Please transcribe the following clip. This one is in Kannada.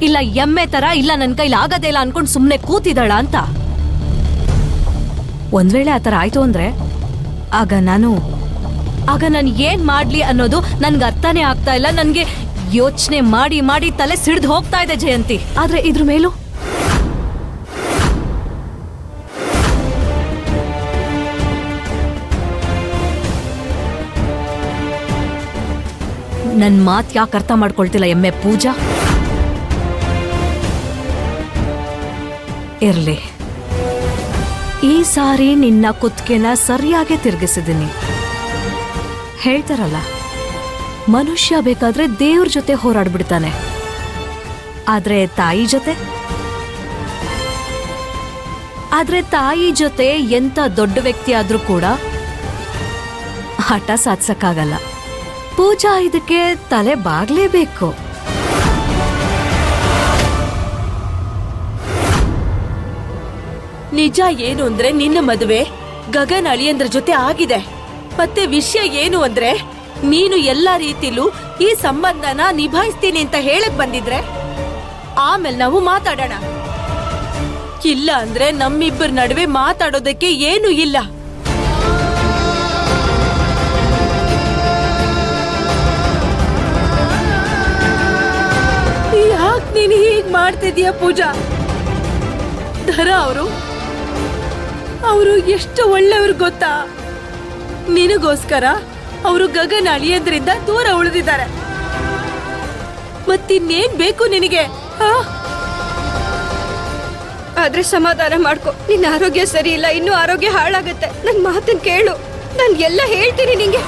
ಇಲ್ಲ ಎಮ್ಮೆ ತರ ಇಲ್ಲ ನನ್ ಕೈಲಿ ಆಗದೇ ಇಲ್ಲ ಅನ್ಕೊಂಡ್ ಸುಮ್ನೆ ಕೂತಿದ್ದಾಳ ಅಂತ. ಒಂದ್ ವೇಳೆ ಆತರ ಆಯ್ತು ಅಂದ್ರೆ ಆಗ ನಾನು ಏನ್ ಮಾಡ್ಲಿ ಅನ್ನೋದು ನನ್ಗೆ ಅರ್ಥನೇ ಆಗ್ತಾ ಇಲ್ಲ. ನನ್ಗೆ ಯೋಚನೆ ಮಾಡಿ ಮಾಡಿ ತಲೆ ಸಿಡ್ದು ಹೋಗ್ತಾ ಇದೆ ಜಯಂತಿ. ಆದ್ರೆ ಇದ್ರ ಮೇಲೂ ನನ್ ಮಾತ್ ಯಾಕೆ ಅರ್ಥ ಮಾಡ್ಕೊಳ್ತಿಲ್ಲ ಎಮ್ಮೆ ಪೂಜಾ? ಇರ್ಲಿ, ಈ ಸಾರಿ ನಿನ್ನ ಕುತ್ತಿಗೆನ ಸರಿಯಾಗಿ ತಿರುಗಿಸಿದ್ದೀನಿ. ಹೇಳ್ತಾರಲ್ಲ, ಮನುಷ್ಯ ಬೇಕಾದ್ರೆ ದೇವ್ರ ಜೊತೆ ಹೋರಾಡ್ಬಿಡ್ತಾನೆ, ಆದ್ರೆ ತಾಯಿ ಜೊತೆ ಎಂತ ದೊಡ್ಡ ವ್ಯಕ್ತಿ ಆದ್ರೂ ಕೂಡ ಹಠ ಸಾಧಿಸಕ್ಕಾಗಲ್ಲ. ಪೂಜಾ ಇದಕ್ಕೆ ತಲೆ ಬಾಗ್ಲೇಬೇಕು. ನಿಜ ಏನು ಅಂದ್ರೆ ನಿನ್ನ ಮದುವೆ ಗಗನ್ ಅಳಿಯಂದ್ರ ಜೊತೆ ಆಗಿದೆ. ಮತ್ತೆ ವಿಷಯ ಏನು ಅಂದ್ರೆ ನೀನು ಎಲ್ಲಾ ರೀತಿಲೂ ಈ ಸಂಬಂಧನ ನಿಭಾಯಿಸ್ತೀನಿ ಅಂತ ಹೇಳಕ್ ಬಂದಿದ್ರೆ ಆಮೇಲೆ ನಾವು ಮಾತಾಡೋಣ. ಇಲ್ಲ ಅಂದ್ರೆ ನಮ್ಮಿಬ್ಬರ ನಡುವೆ ಮಾತಾಡೋದಕ್ಕೆ ಏನು ಇಲ್ಲ. ಯಾಕೆ ನೀನು ಹೀಗ್ ಮಾಡ್ತಿದೀಯ ಪೂಜಾ? ಧರ ಅವರು ಎಷ್ಟು ಒಳ್ಳೆಯವರು ಗೊತ್ತಾ? ನಿನಗೋಸ್ಕರ ಅವರು ಗಗನ್ ಅಳಿಯಂದ್ರಿಂದ ದೂರ ಉಳಿದಿದ್ದಾರೆ. ಮತ್ತಿನ್ನೇನ್ ಬೇಕು ನಿನಗೆ? ಆದ್ರೆ ಸಮಾಧಾನ ಮಾಡ್ಕೊ. ನಿನ್ನ ಆರೋಗ್ಯ ಸರಿ ಇಲ್ಲ, ಇನ್ನೂ ಆರೋಗ್ಯ ಹಾಳಾಗತ್ತೆ. ನನ್ ಮಾತನ್ ಕೇಳು, ನಾನು ಎಲ್ಲ ಹೇಳ್ತೀನಿ ನಿಂಗೆ.